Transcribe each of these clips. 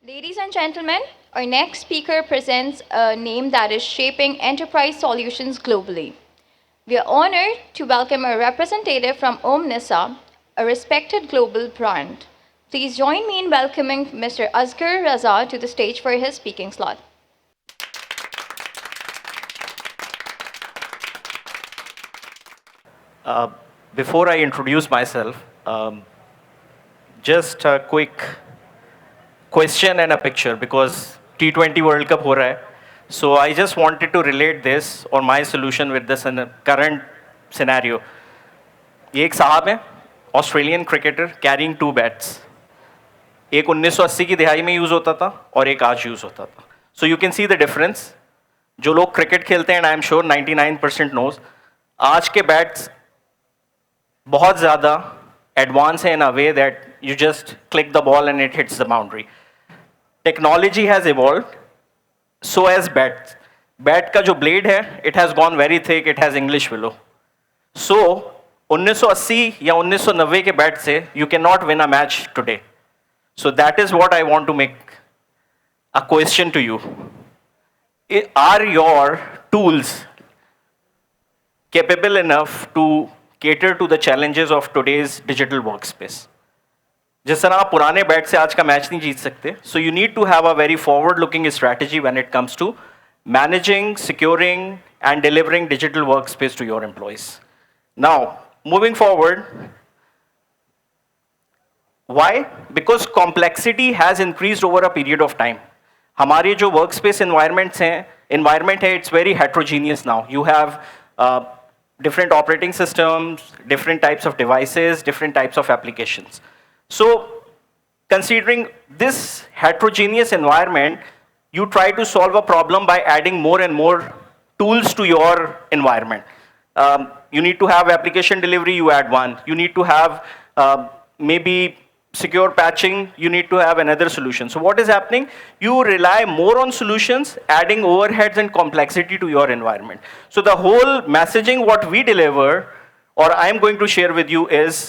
Ladies and gentlemen, our next speaker presents a name that is shaping enterprise solutions globally. We are honored to welcome a representative from Omnissa, a respected global brand. Please join me in welcoming Mr. Asgher Raza to the stage for his speaking slot. Before I introduce myself, just a quick question and a picture because T20 World Cup हो रहा है. So I just wanted to relate this or my solution with this current scenario. ये एक साहब है, Australian cricketer carrying two bats. एक 1980 की दिहाई में यूज़ होता था और एक आज यूज़ होता था. So you can see the difference. जो लोग क्रिकेट खेलते हैं, आई एम श्योर 99% नोज, आज के बैट्स बहुत ज़्यादा एडवांस है in a way that you just click the ball and it hits the boundary. Technology has evolve, so has bat. Bat का जो ब्लेड है, it has gone very thick, it has English willow. So 1980 या 1990 के bat से you can not win a match today. So that is what I want to make a question to you. Are your tools capable enough to cater to the challenges of today's digital workspace? जिस तरह आप पुराने bat से आज का match नहीं जीत सकते, so you need to have a very forward-looking strategy when it comes to managing, securing, and delivering digital workspace to your employees. Now, moving forward, why? Because complexity has increased over a period of time. हमारे जो workspace environment है, it's very heterogeneous now. You have different operating systems, different types of devices, different types of applications. So, considering this heterogeneous environment, you try to solve a problem by adding more and more tools to your environment. You need to have application delivery, you add one. You need to have maybe secure patching, you need to have another solution. So what is happening? You rely more on solutions, adding overheads and complexity to your environment. So the whole messaging what we deliver, or I am going to share with you, is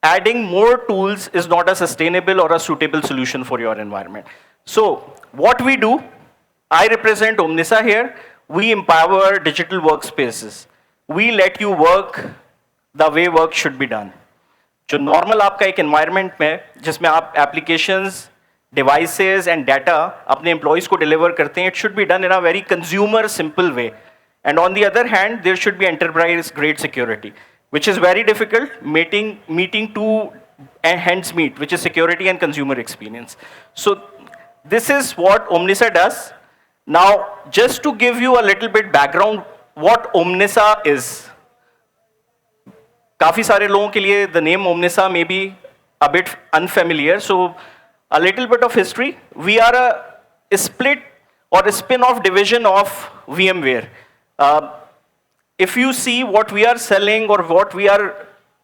adding more tools is not a sustainable or a suitable solution for your environment. So what we do, I represent Omnissa here. We empower digital workspaces. We let you work the way work should be done. जो normal आपका एक environment में जिसमें आप applications, devices and data अपने employees को deliver करते हैं, it should be done in a very consumer simple way. And on the other hand there should be enterprise grade security, which is very difficult, meeting two hands meet, which is security and consumer experience. So this is what Omnissa does. Now, just to give you a little bit background, what Omnissa is. काफ़ी सारे लोगों के लिए the name Omnissa may be a bit unfamiliar, so a little bit of history. We are a split or a spin-off division of VMware. If you see what we are selling or what we are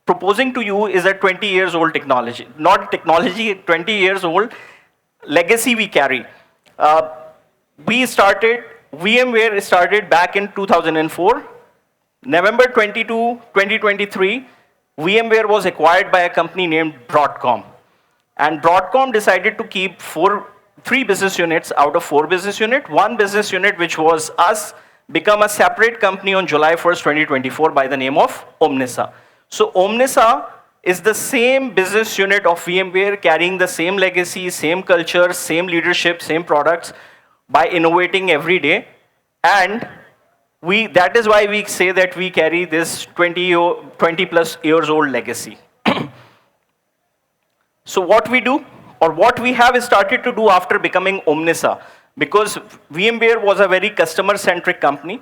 proposing to you is a 20 years old technology. Not technology, 20 years old legacy we carry. VMware started back in 2004. November 22, 2023, VMware was acquired by a company named Broadcom. And Broadcom decided to keep three business units out of 4 business units. One business unit, which was us, become a separate company on July 1st, 2024 by the name of Omnissa. So Omnissa is the same business unit of VMware carrying the same legacy, same culture, same leadership, same products by innovating every day. And that is why we say that we carry this 20 plus years old legacy. So what we do, or what we have started to do after becoming Omnissa, because VMware was a very customer-centric company,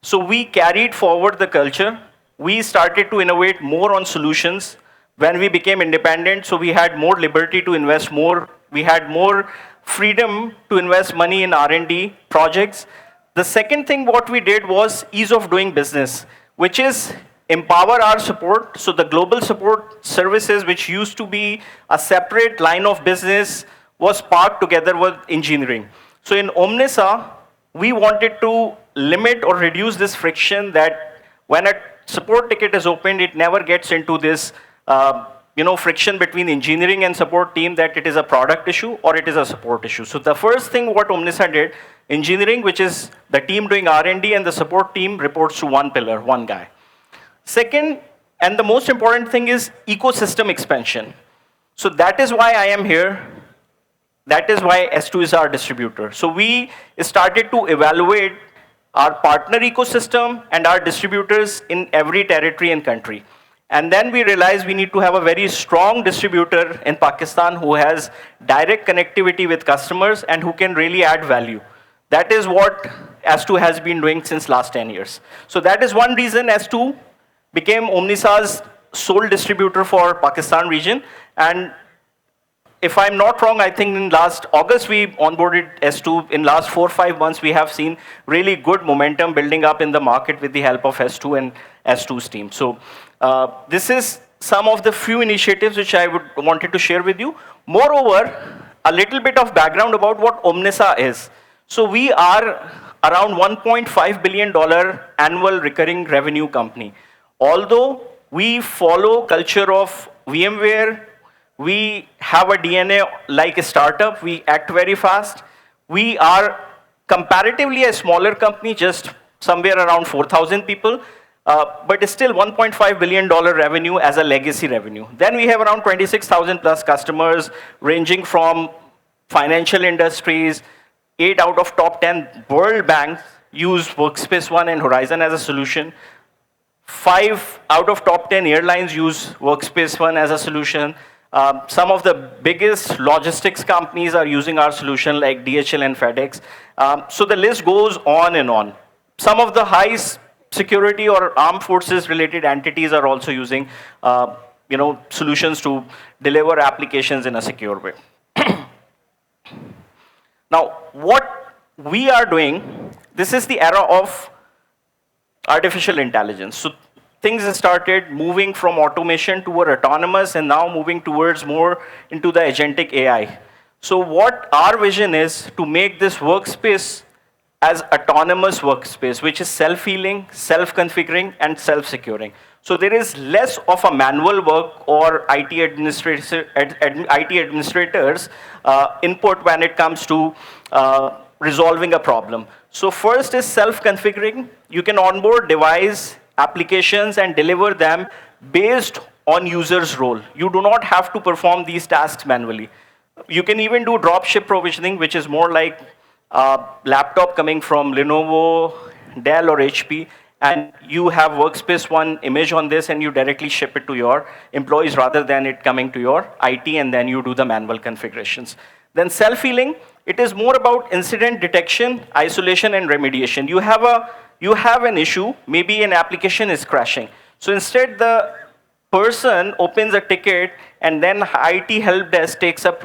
so we carried forward the culture. We started to innovate more on solutions. When we became independent, so we had more liberty to invest more. We had more freedom to invest money in R&D projects. The second thing what we did was ease of doing business, which is empower our support. So the global support services, which used to be a separate line of business, was parked together with engineering. So in Omnissa, we wanted to limit or reduce this friction that when a support ticket is opened, it never gets into this friction between engineering and support team that it is a product issue or it is a support issue. So the first thing what Omnissa did, engineering, which is the team doing R&D, and the support team reports to one pillar, one guy. Second, and the most important thing is ecosystem expansion. So that is why I am here. That is why S2 is our distributor. So we started to evaluate our partner ecosystem and our distributors in every territory and country. And then we realized we need to have a very strong distributor in Pakistan who has direct connectivity with customers and who can really add value. That is what S2 has been doing since last 10 years. So that is one reason S2 became Omnissa's sole distributor for Pakistan region. And if I'm not wrong, I think in last August we onboarded S2. In last 4 or 5 months, we have seen really good momentum building up in the market with the help of S2 and S2's team. So this is some of the few initiatives which I wanted to share with you. Moreover, a little bit of background about what Omnissa is. So we are around $1.5 billion annual recurring revenue company. Although we follow culture of VMware, we have a DNA like a startup, we act very fast. We are comparatively a smaller company, just somewhere around 4,000 people, but it's still $1.5 billion revenue as a legacy revenue. Then we have around 26,000 plus customers ranging from financial industries. 8 out of top 10 world banks use Workspace ONE and Horizon as a solution. 5 out of top 10 airlines use Workspace ONE as a solution. Some of the biggest logistics companies are using our solution like DHL and FedEx. So the list goes on and on. Some of the high security or armed forces related entities are also using solutions to deliver applications in a secure way. Now, what we are doing, this is the era of artificial intelligence. So things started moving from automation toward autonomous and now moving towards more into the agentic AI. So what our vision is to make this workspace as autonomous workspace, which is self-healing, self-configuring, and self-securing. So there is less of a manual work or IT administrators input when it comes to resolving a problem. So first is self-configuring. You can onboard device, applications, and deliver them based on user's role. You do not have to perform these tasks manually. You can even do dropship provisioning, which is more like a laptop coming from Lenovo, Dell, or HP, and you have Workspace ONE image on this, and you directly ship it to your employees rather than it coming to your IT, and then you do the manual configurations. Then self-healing, it is more about incident detection, isolation, and remediation. You have an issue, maybe an application is crashing. So instead, the person opens a ticket, and then IT help desk takes up,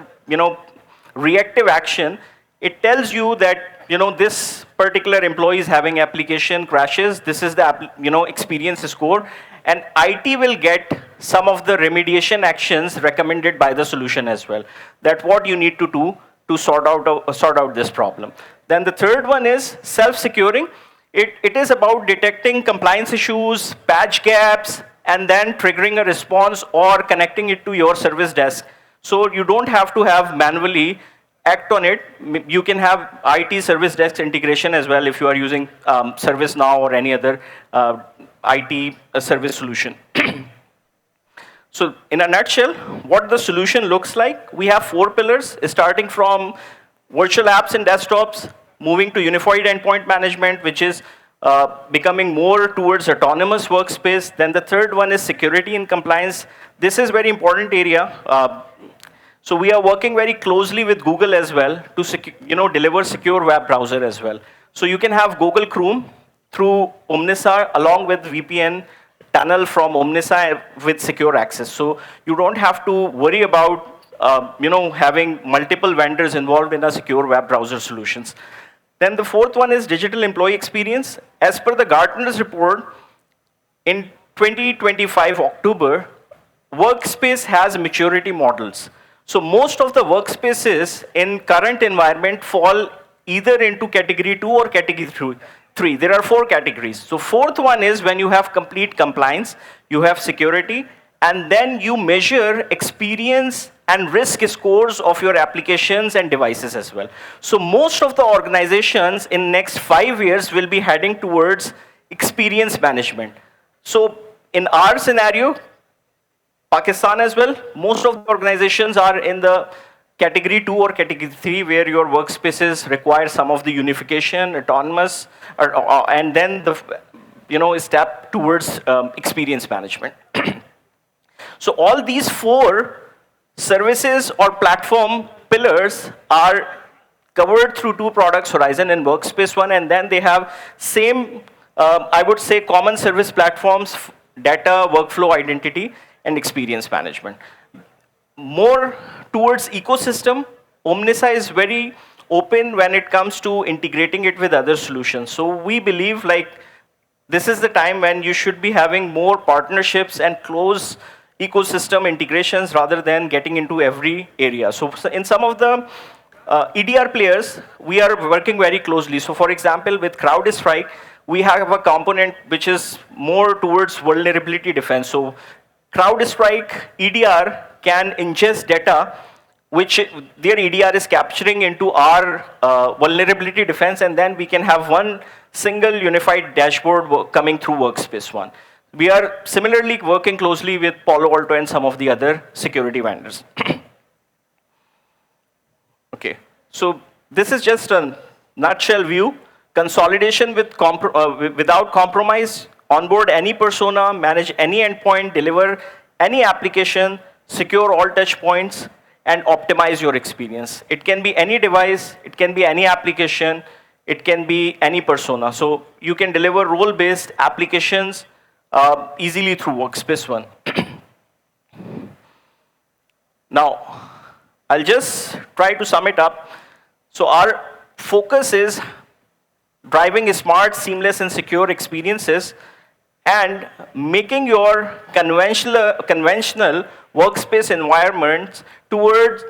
reactive action. It tells you that, this particular employee is having application crashes. This is the, experience score, and IT will get some of the remediation actions recommended by the solution as well. That's what you need to do to sort out this problem. Then the third one is self-securing. It is about detecting compliance issues, patch gaps, and then triggering a response or connecting it to your service desk. So you don't have to have manually act on it. You can have IT service desk integration as well if you are using ServiceNow or any other IT service solution. So in a nutshell, what the solution looks like, we have 4 pillars, starting from virtual apps and desktops, moving to unified endpoint management, which is becoming more towards autonomous workspace. Then the third one is security and compliance. This is very important area. So we are working very closely with Google as well to deliver secure web browser as well. So you can have Google Chrome through Omnissa along with VPN tunnel from Omnissa with secure access. So you don't have to worry about having multiple vendors involved in a secure web browser solutions. Then the fourth one is digital employee experience. As per the Gartner's report, in 2025 October, workspace has maturity models. So most of the workspaces in current environment fall either into category 2 or category 3. There are 4 categories. So fourth one is when you have complete compliance, you have security, and then you measure experience and risk scores of your applications and devices as well. So most of the organizations in next 5 years will be heading towards experience management. So in our scenario, Pakistan as well, most of the organizations are in the category 2 or category 3 where your workspaces require some of the unification, autonomous, and then the step towards experience management. So all these 4 services or platform pillars are covered through 2 products, Horizon and Workspace ONE, and then they have same, I would say, common service platforms, data, workflow, identity, and experience management. More towards ecosystem, Omnissa is very open when it comes to integrating it with other solutions. So we believe like this is the time when you should be having more partnerships and close ecosystem integrations rather than getting into every area. So in some of the EDR players, we are working very closely. So for example, with CrowdStrike, we have a component which is more towards vulnerability defense. So CrowdStrike EDR can ingest data which their EDR is capturing into our vulnerability defense, and then we can have one single unified dashboard coming through Workspace ONE. We are similarly working closely with Palo Alto and some of the other security vendors. Okay, so this is just a nutshell view. Consolidation without compromise, onboard any persona, manage any endpoint, deliver any application, secure all touch points, and optimize your experience. It can be any device, it can be any application, it can be any persona. So you can deliver role-based applications easily through Workspace ONE. Now, I'll just try to sum it up. So our focus is driving smart, seamless, and secure experiences and making your conventional workspace environments towards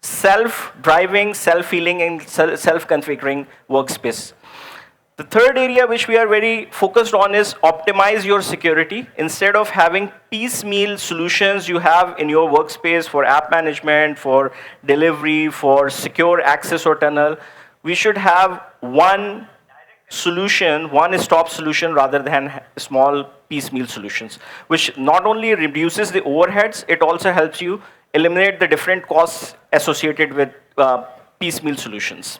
self-driving, self-healing, and self-configuring workspace. The third area which we are very focused on is optimize your security. Instead of having piecemeal solutions you have in your workspace for app management, for delivery, for secure access or tunnel, we should have one solution, one-stop solution rather than small piecemeal solutions, which not only reduces the overheads, it also helps you eliminate the different costs associated with piecemeal solutions.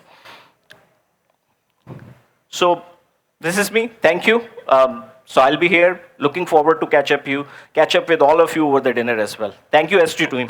So this is me. Thank you. So I'll be here looking forward to catch up with all of you over the dinner as well. Thank you, SG team.